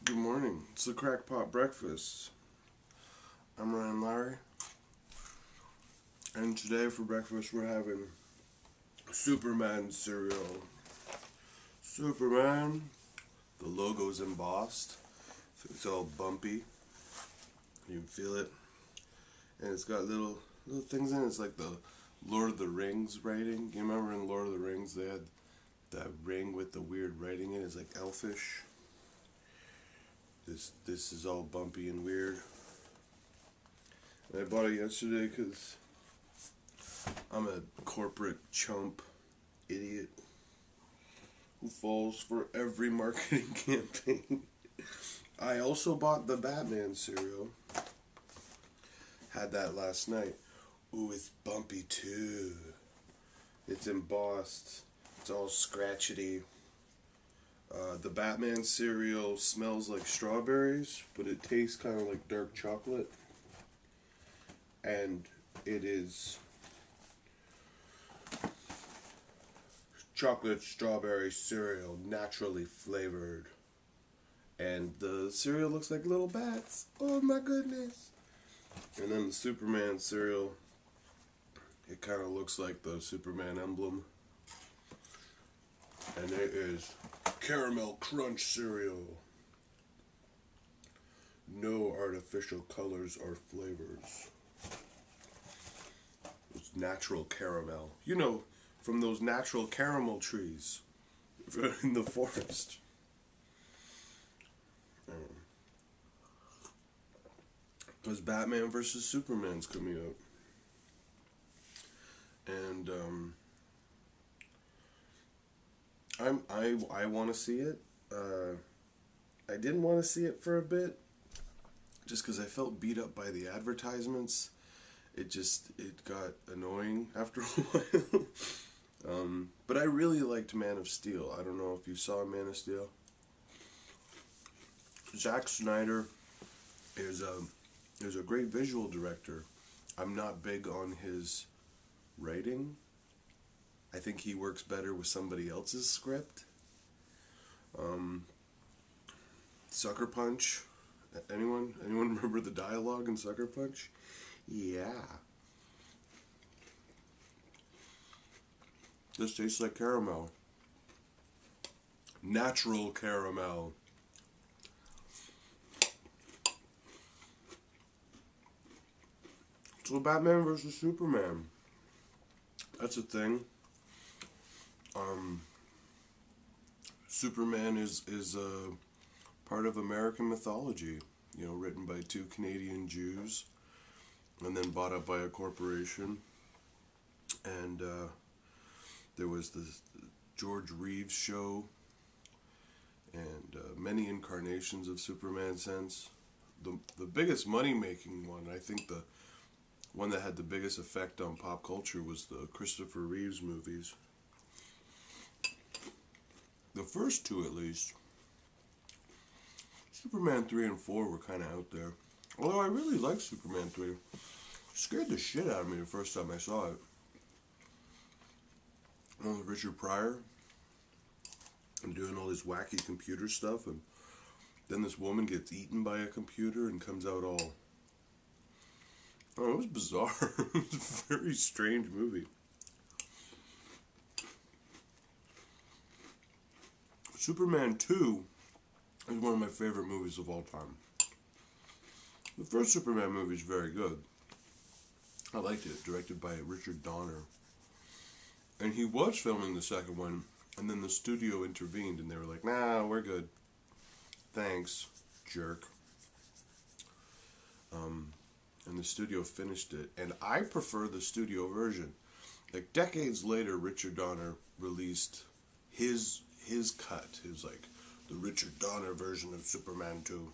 Good morning. It's the crackpot breakfast. I'm Ryan Lowrie, and today for breakfast we're having Superman cereal. Superman. The logo's embossed. It's all bumpy. You can feel it, and it's got little things in it. It's like the Lord of the Rings writing. You remember in Lord of the Rings they had that ring with the weird writing in it. It's like elfish. This is all bumpy and weird. And I bought it yesterday because I'm a corporate chump idiot who falls for every marketing campaign. I also bought the Batman cereal. Had that last night. Ooh, it's bumpy too. It's embossed. It's all scratchety. The Batman cereal smells like strawberries, but it tastes kind of like dark chocolate. And it is chocolate strawberry cereal, naturally flavored. And the cereal looks like little bats. Oh my goodness. And then the Superman cereal, it kind of looks like the Superman emblem. And it is caramel crunch cereal. No artificial colors or flavors. It's natural caramel. You know, from those natural caramel trees in the forest. Because Batman versus Superman's coming out. And I want to see it. I didn't want to see it for a bit, just because I felt beat up by the advertisements. It got annoying after a while. But I really liked Man of Steel. I don't know if you saw Man of Steel. Zack Snyder is a great visual director. I'm not big on his writing. I think he works better with somebody else's script. Sucker Punch. Anyone remember the dialogue in Sucker Punch? Yeah. This tastes like caramel. Natural caramel. So Batman versus Superman. That's a thing. Superman is part of American mythology, written by two Canadian Jews, and then bought up by a corporation. And there was the George Reeves show, and many incarnations of Superman since. The biggest money-making one, I think the one that had the biggest effect on pop culture, was the Christopher Reeves movies. The first two, at least. Superman 3 and 4 were kind of out there. Although I really liked Superman 3. It scared the shit out of me the first time I saw it. With Richard Pryor and doing all this wacky computer stuff, and then this woman gets eaten by a computer and comes out all... Oh, it was bizarre. It was a very strange movie. Superman 2 is one of my favorite movies of all time. The first Superman movie is very good. I liked it, directed by Richard Donner. And he was filming the second one, and then the studio intervened, and they were like, nah, we're good. Thanks, jerk. And the studio finished it. And I prefer the studio version. Like, decades later, Richard Donner released his cut. It was like the Richard Donner version of Superman 2.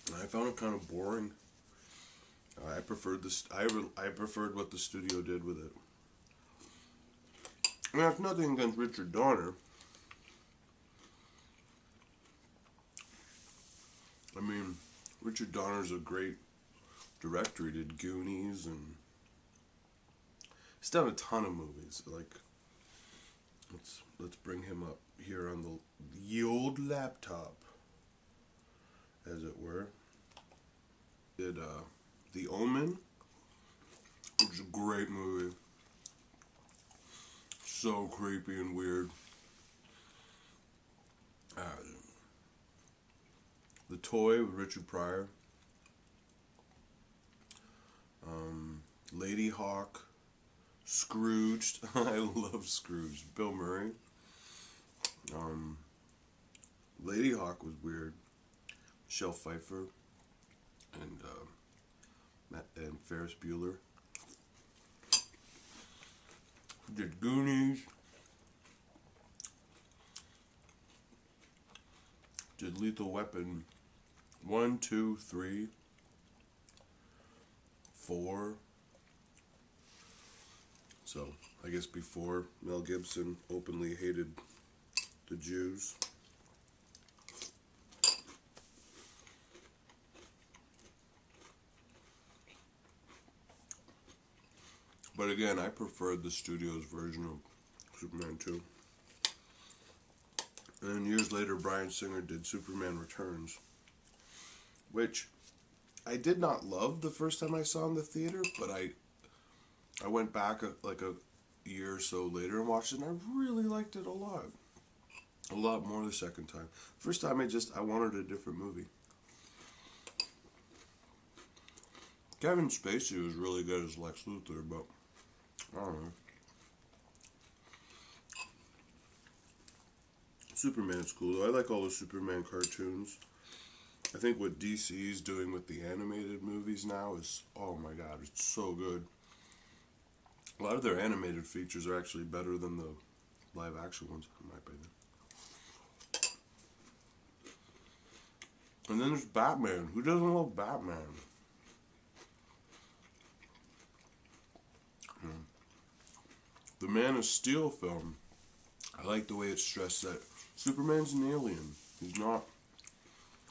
And I found it kind of boring. I preferred I preferred what the studio did with it. I mean, that's nothing against Richard Donner. I mean, Richard Donner's a great director. He did Goonies, and he's done a ton of movies. Like, let's bring him up here on the old laptop. did The Omen, which is a great movie. So creepy and weird. The Toy with Richard Pryor. Lady Hawk. Scrooged. I love Scrooge. Bill Murray. Lady Hawk was weird. Michelle Pfeiffer and Ferris Bueller. Did Goonies. Did Lethal Weapon 1, 2, 3, 4. So, I guess before Mel Gibson openly hated the Jews. But again, I preferred the studio's version of Superman 2. And then years later, Bryan Singer did Superman Returns, which I did not love the first time I saw in the theater, but I went back like a year or so later and watched it, and I really liked it a lot. A lot more the second time. First time I wanted a different movie. Kevin Spacey was really good as Lex Luthor, but I don't know. Superman's cool though. I like all the Superman cartoons. I think what DC is doing with the animated movies now is, oh my god, it's so good. A lot of their animated features are actually better than the live action ones, in my opinion. And then there's Batman. Who doesn't love Batman? The Man of Steel film, I like the way it's stressed that Superman's an alien. He's not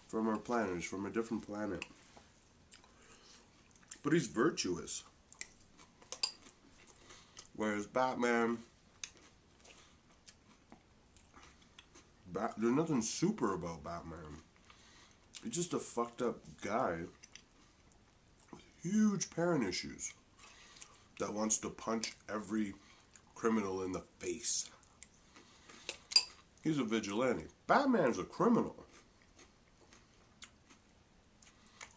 from our planet. He's from a different planet. But he's virtuous. Whereas Batman, there's nothing super about Batman. He's just a fucked up guy with huge parent issues that wants to punch every criminal in the face. He's a vigilante. Batman's a criminal.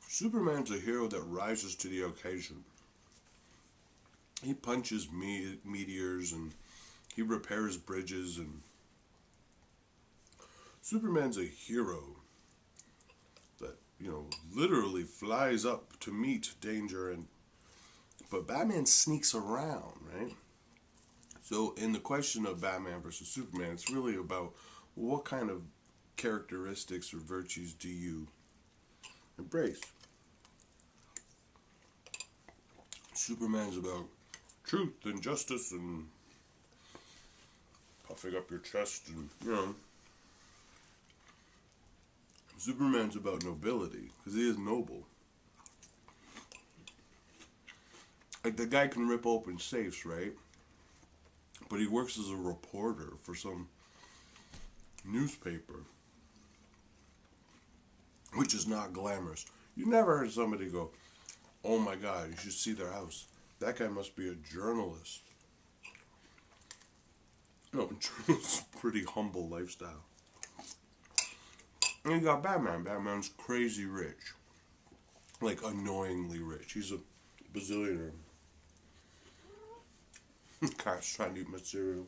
Superman's a hero that rises to the occasion. He punches meteors and he repairs bridges, and Superman's a hero that, literally flies up to meet danger, but Batman sneaks around, right? So in the question of Batman versus Superman, it's really about what kind of characteristics or virtues do you embrace. Superman's about truth and justice and puffing up your chest and, Superman's about nobility, because he is noble. Like, the guy can rip open safes, right? But he works as a reporter for some newspaper, which is not glamorous. You never heard somebody go, oh my god, you should see their house. That guy must be a journalist. No, journalist's a pretty humble lifestyle. And you got Batman. Batman's crazy rich. Like, annoyingly rich. He's a bazillionaire. Cat's trying to eat my cereal.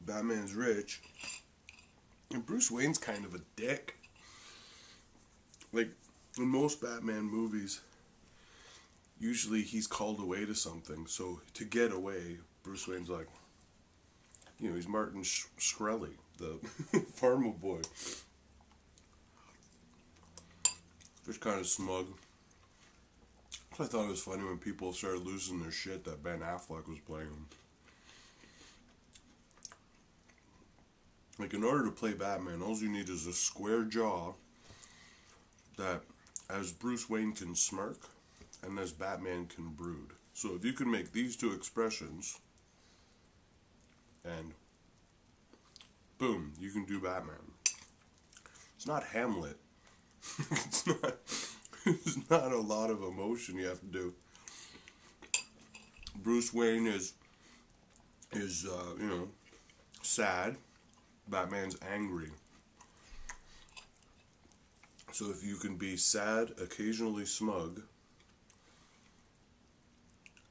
Batman's rich. And Bruce Wayne's kind of a dick. Like, in most Batman movies, usually he's called away to something. So, to get away, Bruce Wayne's like, he's Martin Shkreli, the farmer boy. Just kind of smug. I thought it was funny when people started losing their shit that Ben Affleck was playing him. Like, in order to play Batman, all you need is a square jaw that, as Bruce Wayne can smirk, and as Batman can brood. So if you can make these two expressions, and boom, you can do Batman. It's not Hamlet. it's not. It's not a lot of emotion you have to do. Bruce Wayne is sad. Batman's angry. So if you can be sad, occasionally smug,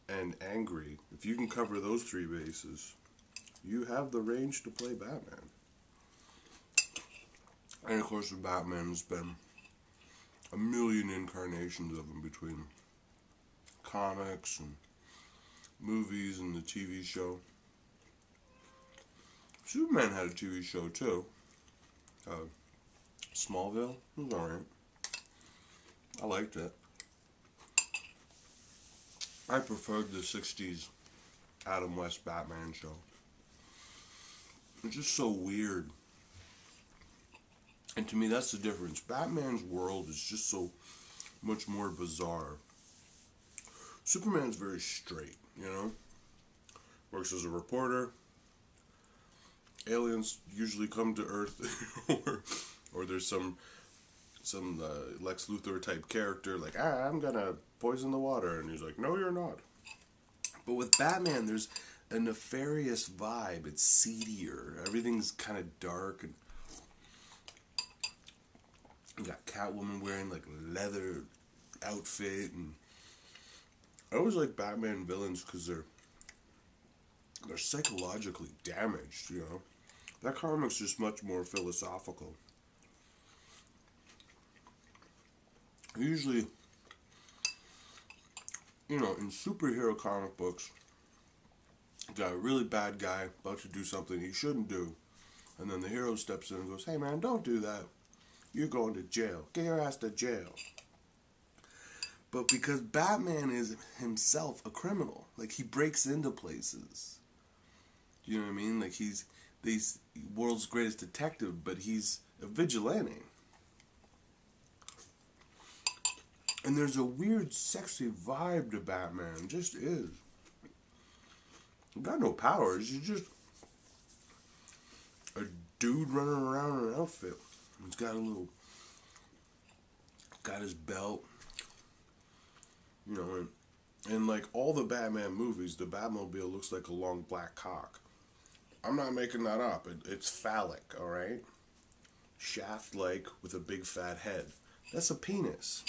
and angry, if you can cover those three bases, you have the range to play Batman. And of course, with Batman, there's been a million incarnations of him between comics and movies and the TV show. Superman had a TV show too. Smallville. It was alright. I liked it. I preferred the 60s Adam West Batman show. It's just so weird. And to me, that's the difference. Batman's world is just so much more bizarre. Superman's very straight, you know? Works as a reporter. Aliens usually come to Earth, or there's some Lex Luthor type character, like, I'm gonna poison the water, and he's like, no, you're not. But with Batman, there's a nefarious vibe. It's seedier. Everything's kind of dark, and you got Catwoman wearing like a leather outfit, and I always like Batman villains because they're psychologically damaged, you know. That comic's just much more philosophical. Usually, you know, in superhero comic books, you got a really bad guy about to do something he shouldn't do, and then the hero steps in and goes, hey man, don't do that. You're going to jail. Get your ass to jail. But because Batman is himself a criminal, like he breaks into places. You know what I mean? Like he's the world's greatest detective, but he's a vigilante. And there's a weird, sexy vibe to Batman. Just is. You got no powers. You're just a dude running around in an outfit. He's got got his belt. You know, and like all the Batman movies, the Batmobile looks like a long black cock. I'm not making that up. It's phallic, alright? Shaft-like with a big fat head. That's a penis.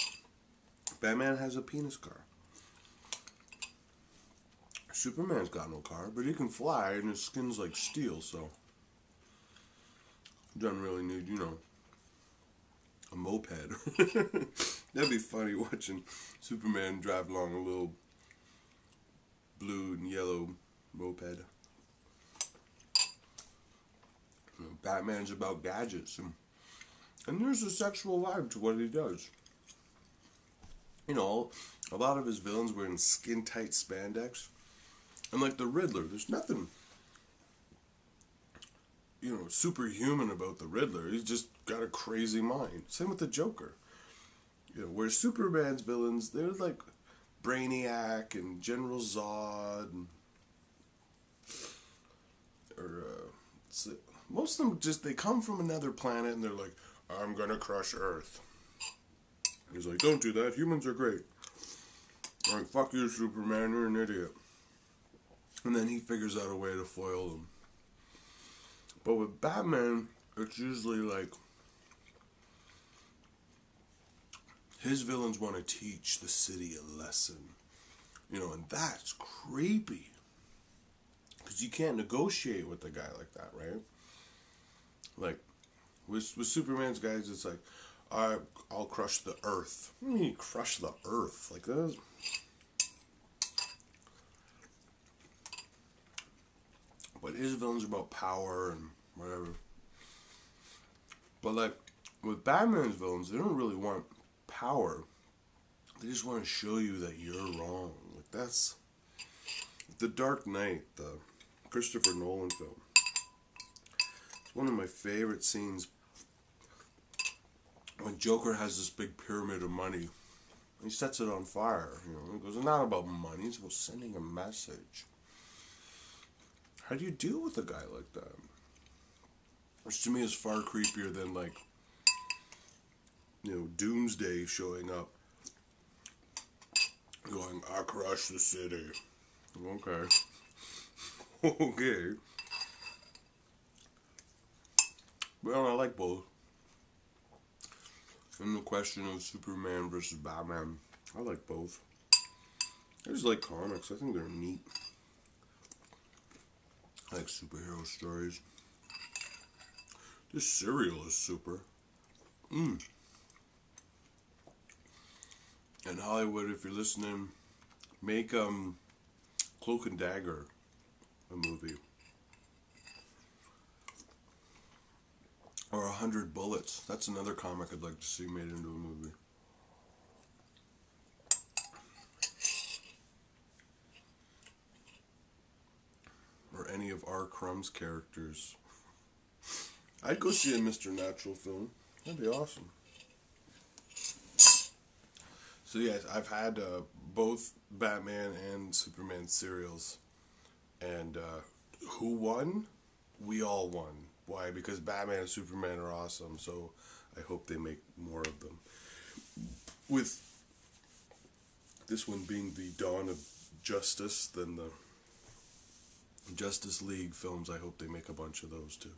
Batman has a penis car. Superman's got no car, but he can fly and his skin's like steel, so he doesn't really need, you know, a moped. That'd be funny watching Superman drive along a little blue and yellow moped. You know, Batman's about gadgets, and there's a sexual vibe to what he does. You know, a lot of his villains were in skin-tight spandex. And like the Riddler, there's nothing, you know, superhuman about the Riddler. He's just got a crazy mind. Same with the Joker. You know, where Superman's villains, they're like Brainiac and General Zod, most of them just, they come from another planet and they're like, I'm gonna crush Earth. He's like, don't do that, humans are great. Like, fuck you, Superman, you're an idiot. And then he figures out a way to foil them. But with Batman, it's usually like, his villains want to teach the city a lesson. You know, and that's creepy. Because you can't negotiate with a guy like that, right? Like, with Superman's guys, it's like, I'll crush the Earth. What do you mean crush the Earth? Like, that is... But his villains are about power and whatever. But like, with Batman's villains, they don't really want power. They just want to show you that you're wrong. Like, that's... The Dark Knight, the Christopher Nolan film. It's one of my favorite scenes. When Joker has this big pyramid of money, he sets it on fire. You know, he goes, it's not about money, it's about sending a message. How do you deal with a guy like that? which to me is far creepier than, like, Doomsday showing up, going, "I crushed the city." Okay. Okay. Well, I like both. And the question of Superman versus Batman, I like both. I just like comics. I think they're neat. I like superhero stories. This cereal is super. And Hollywood, if you're listening, make Cloak and Dagger a movie. Or 100 Bullets. That's another comic I'd like to see made into a movie. Or any of R. Crumb's characters. I'd go see a Mr. Natural film. That'd be awesome. So yes, I've had both Batman and Superman serials. And who won? We all won. Why? Because Batman and Superman are awesome, so I hope they make more of them. With this one being the dawn of justice, then the Justice League films, I hope they make a bunch of those too.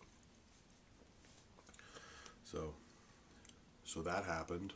So that happened.